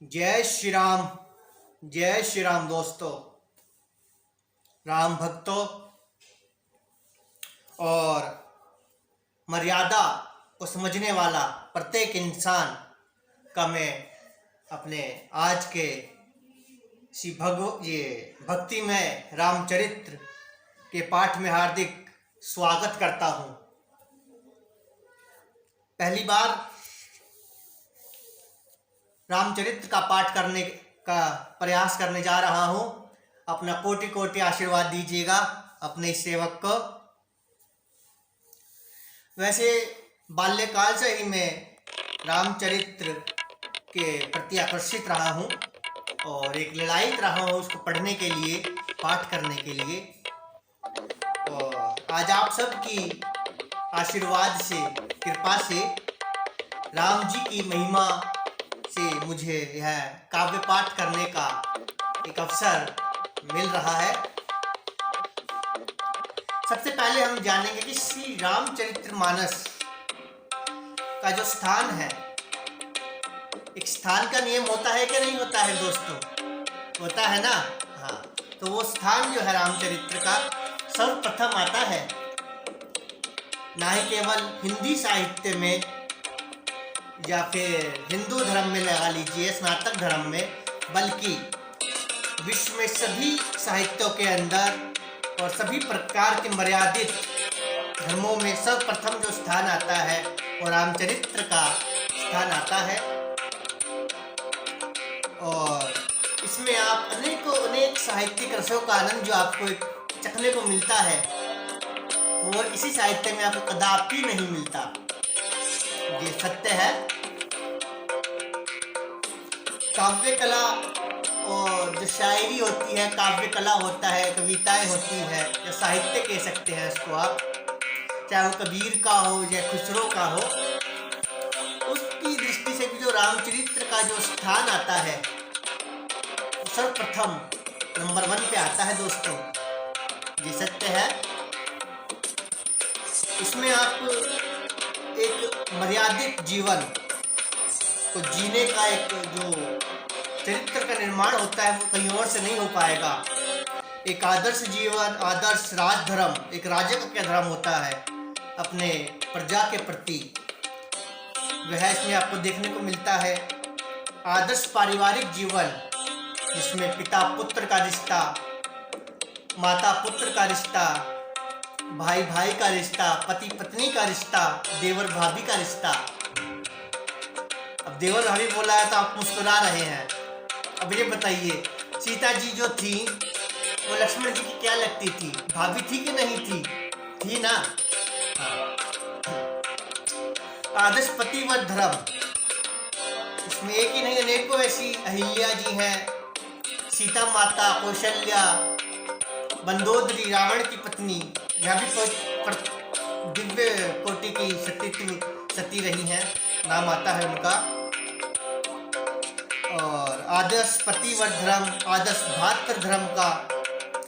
जय श्री राम दोस्तों, राम भक्तों और मर्यादा को समझने वाला प्रत्येक इंसान का मैं अपने आज के भक्ति में रामचरित्र के पाठ में हार्दिक स्वागत करता हूँ। पहली बार रामचरित्र का पाठ करने का प्रयास करने जा रहा हूँ। अपना कोटि कोटि आशीर्वाद दीजिएगा अपने इस सेवक को। वैसे बाल्यकाल से ही मैं रामचरित्र के प्रति आकर्षित रहा हूँ और एक ललायित रहा हूँ उसको पढ़ने के लिए, पाठ करने के लिए। और आज आप सबकी आशीर्वाद से, कृपा से, राम जी की महिमा से मुझे यह काव्य पाठ करने का एक अवसर मिल रहा है। सबसे पहले हम जानेंगे कि श्री रामचरितमानस का जो स्थान है, एक स्थान का नियम होता है कि नहीं होता है दोस्तों? होता है ना? हाँ, तो वो स्थान जो है रामचरित्र का सर्वप्रथम आता है, ना ही केवल हिंदी साहित्य में या फिर हिंदू धर्म में लगा लीजिए, स्नातक धर्म में, बल्कि विश्व में सभी साहित्यों के अंदर और सभी प्रकार के मर्यादित धर्मों में सर्वप्रथम जो स्थान आता है वो रामचरित्र का स्थान आता है। और इसमें आप अनेक साहित्यिक रसों का आनंद जो आपको चखने को मिलता है और इसी साहित्य में आपको कदापि नहीं मिलता। ये सत्य है। काव्य कला और जो शायरी होती है, काव्य कला होता है, कविताएं होती है, या साहित्य कह सकते हैं इसको आप, चाहे वो कबीर का हो या खुसरो का हो, उसकी दृष्टि से भी जो रामचरित्र का जो स्थान आता है सर्वप्रथम नंबर 1 पे आता है दोस्तों। ये सत्य है। इसमें आप एक मर्यादित जीवन को जीने का एक जो चरित्र का निर्माण होता है वो कहीं और से नहीं हो पाएगा। एक आदर्श जीवन, आदर्श राजधर्म, एक राजा का क्या धर्म होता है अपने प्रजा के प्रति, वह इसमें आपको देखने को मिलता है। आदर्श पारिवारिक जीवन जिसमें पिता पुत्र का रिश्ता, माता पुत्र का रिश्ता, भाई भाई का रिश्ता, पति पत्नी का रिश्ता, देवर भाभी का रिश्ता। अब देवर भाभी बोला है तो आप मुस्कुरा रहे हैं। अब ये बताइए, सीता जी जो थी वो लक्ष्मण जी की क्या लगती थी? भाभी थी कि नहीं थी? थी ना? हाँ। आदर्श पतिव्रत धर्म, इसमें एक ही नहीं अनेकों ऐसी अहिल्या जी हैं, सीता माता, कौशल्या, मंदोदरी रावण की पत्नी, यह भी दिव्य कोटि की सती रही हैं, नाम आता है उनका। और आदर्श पतिव्रत धर्म, आदर्श भातृ धर्म का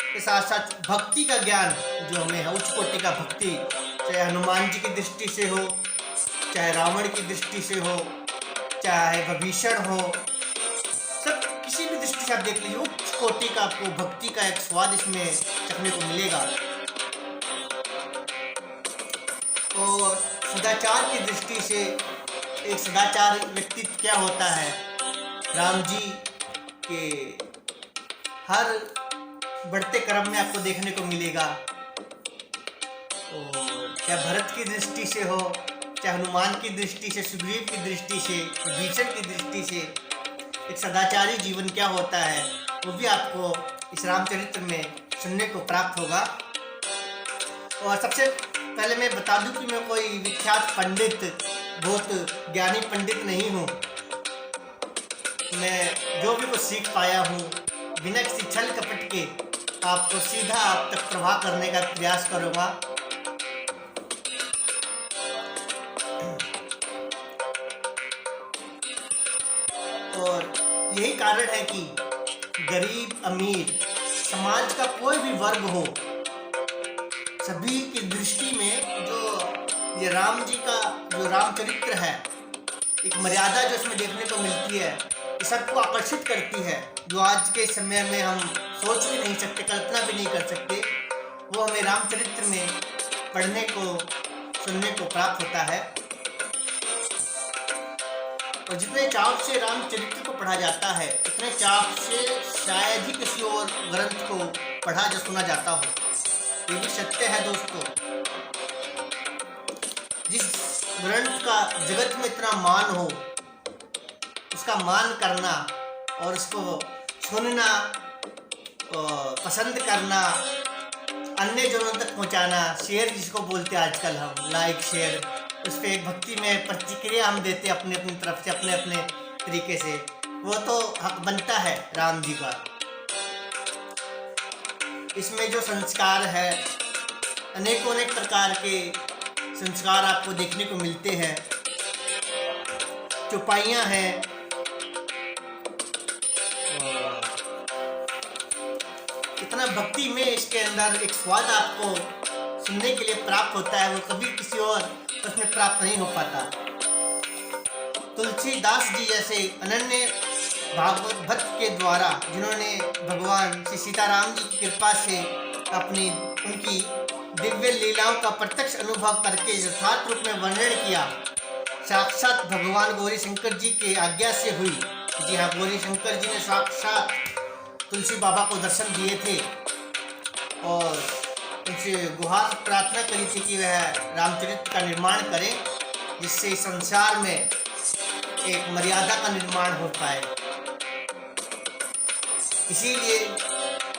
के साथ साथ भक्ति का ज्ञान जो हमें है, उच्च कोटि का भक्ति, चाहे हनुमान जी की दृष्टि से हो, चाहे रावण की दृष्टि से हो, चाहे विभीषण हो, सब किसी भी दृष्टि से आप देख लीजिए, उच्च कोटि का आपको भक्ति का एक स्वाद इसमें चखने को मिलेगा। और सदाचार की दृष्टि से एक सदाचार व्यक्तित्व क्या होता है, राम जी के हर बढ़ते क्रम में आपको देखने को मिलेगा। और चाहे भरत की दृष्टि से हो, चाहे हनुमान की दृष्टि से, सुग्रीव की दृष्टि से, विभीषण की दृष्टि से, एक सदाचारी जीवन क्या होता है वो भी आपको इस रामचरित्र में सुनने को प्राप्त होगा। और सबसे पहले मैं बता दूं कि मैं कोई विख्यात पंडित, बहुत ज्ञानी पंडित नहीं हूँ। मैं जो भी कुछ सीख पाया हूँ बिना किसी छल कपट के आपको सीधा आप तक प्रवाह करने का प्रयास करूँगा। और यही कारण है कि गरीब अमीर, समाज का कोई भी वर्ग हो, सभी की दृष्टि में जो ये राम जी का जो रामचरित्र है, एक मर्यादा जो इसमें देखने को मिलती है ये सबको आकर्षित करती है, जो आज के समय में हम सोच भी नहीं सकते, कल्पना भी नहीं कर सकते, वो हमें रामचरित्र में पढ़ने को, सुनने को प्राप्त होता है। और जितने चाव से रामचरित्र को पढ़ा जाता है, उतने चाव से शायद ही किसी और ग्रंथ को पढ़ा या सुना जाता हो। ये भी सत्य है दोस्तों। जिस ग्रंथ का जगत में इतना मान हो, उसका मान करना और उसको सुनना, पसंद करना, अन्य जनों तक पहुंचाना, शेयर जिसको बोलते हैं आजकल हम, लाइक शेयर, उस पर एक भक्ति में प्रतिक्रिया हम देते अपने अपनी तरफ से, अपने अपने तरीके से, वो तो हक बनता है राम जी का। इसमें जो संस्कार है, अनेकों अनेक प्रकार के संस्कार आपको देखने को मिलते हैं। चौपाइयाँ हैं, इतना भक्ति में इसके अंदर एक स्वाद आपको सुनने के लिए प्राप्त होता है, वो कभी किसी और उसमें प्राप्त नहीं हो पाता। तुलसीदास जी जैसे अनन्य भागवत भक्त के द्वारा, जिन्होंने भगवान श्री सीताराम जी की कृपा से अपनी उनकी दिव्य लीलाओं का प्रत्यक्ष अनुभव करके यथार्थ रूप में वर्णन किया, साक्षात भगवान गौरी शंकर जी के आज्ञा से हुई। जी हाँ, गौरी शंकर जी ने साक्षात तुलसी बाबा को दर्शन दिए थे और उनसे गुहार प्रार्थना करी थी कि वह रामचरित्र का निर्माण करें, जिससे संसार में एक मर्यादा का निर्माण हो पाए। इसीलिए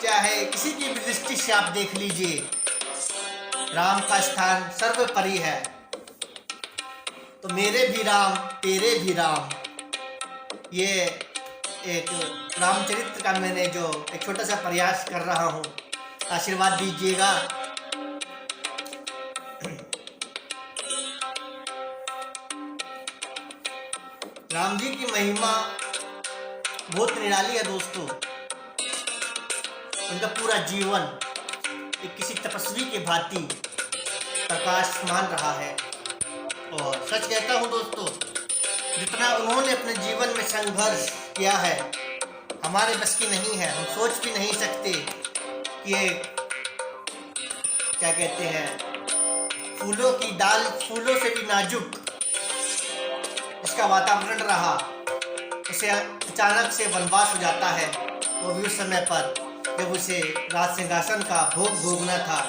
चाहे किसी की भी दृष्टि से आप देख लीजिए, राम का स्थान सर्वोपरि है। तो मेरे भी राम तेरे भी राम, ये एक रामचरित्र का मैंने जो एक छोटा सा प्रयास कर रहा हूँ, आशीर्वाद दीजिएगा। राम जी की महिमा बहुत निराली है दोस्तों। उनका पूरा जीवन एक किसी तपस्वी के भांति प्रकाशमान रहा है। और सच कहता हूँ दोस्तों, जितना उन्होंने अपने जीवन में संघर्ष किया है, हमारे बस की नहीं है। हम सोच भी नहीं सकते कि ये क्या कहते हैं, फूलों की डाल, फूलों से भी नाजुक इसका वातावरण रहा, उसे अचानक से वनवास हो जाता है। वो भी उस समय पर जब उसे राज सिंहासन का भोग भोगना था,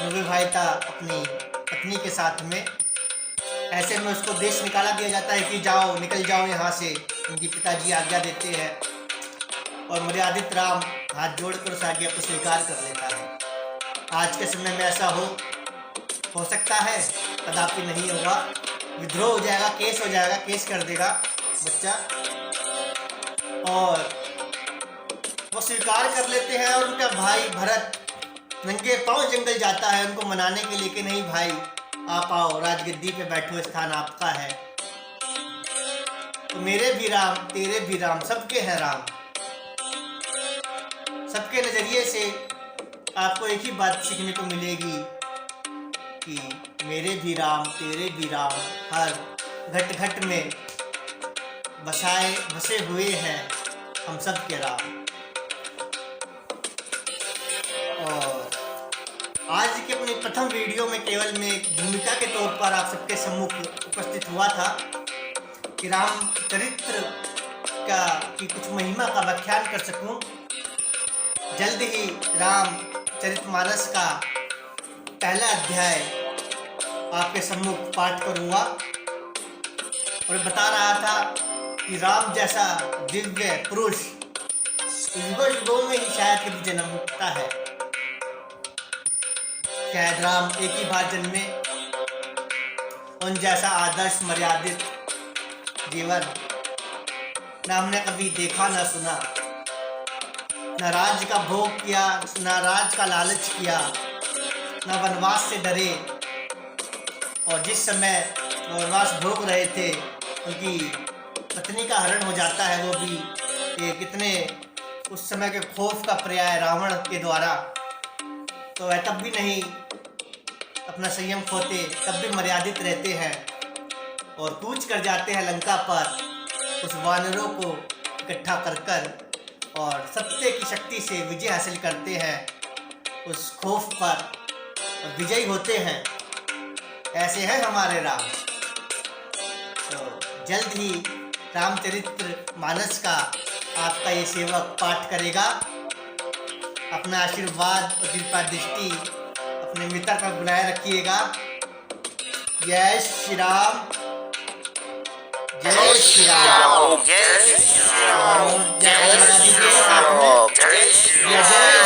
निभाता अपनी पत्नी के साथ में। ऐसे में उसको देश निकाला दिया जाता है कि जाओ, निकल जाओ यहाँ से। उनकी पिताजी आज्ञा देते हैं और मर्यादित राम हाथ जोड़कर उस आज्ञा को स्वीकार कर लेता है। आज के समय में ऐसा हो सकता है? कदापि नहीं होगा। विद्रोह हो जाएगा, केस हो जाएगा, केस कर देगा बच्चा, और वो स्वीकार कर लेते हैं। और उनका भाई भरत नंगे पांव जंगल जाता है उनको मनाने के लिए कि नहीं भाई, आप आओ, राजगद्दी पे बैठो, स्थान आपका है। तो मेरे भी राम तेरे भी राम, सबके हैं राम। सबके नजरिए से आपको एक ही बात सीखने को मिलेगी कि मेरे भी राम तेरे भी राम, हर घट घट में बसे हुए हैं हम सब के राम। और आज की अपनी प्रथम वीडियो में केवल मैं एक भूमिका के तौर पर आप सबके सम्मुख उपस्थित हुआ था कि रामचरित्र की कुछ महिमा का व्याख्यान कर सकूं। जल्द ही रामचरितमानस का पहला अध्याय आपके सम्मुख पाठ करूंगा। और बता रहा था कि राम जैसा दिव्य पुरुष युगों युगों में ही शायद कभी जन्म होता है। शायद राम एक ही बार जन्मे, उन जैसा आदर्श मर्यादित जीवन न हमने कभी देखा न सुना, न राज्य का भोग किया, न राज्य का लालच किया, न वनवास से डरे। और जिस समय वनवास भोग रहे थे, उनकी पत्नी का हरण हो जाता है, वो भी कितने उस समय के खौफ का पर्याय रावण के द्वारा। तो वह तब भी नहीं अपना संयम खोते, तब भी मर्यादित रहते हैं और कूच कर जाते हैं लंका पर उस वानरों को इकट्ठा कर कर और सत्य की शक्ति से विजय हासिल करते हैं, उस खौफ पर और विजयी होते हैं। ऐसे हैं हमारे राम। तो जल्द ही रामचरित्र मानस का आपका ये सेवक पाठ करेगा। अपना आशीर्वाद और कृपा दृष्टि अपने मित्र पर बनाए रखिएगा। जय श्री राम, जय श्री राम। जय श्री राम, और जय लगा दीजिए साथ में। जय जय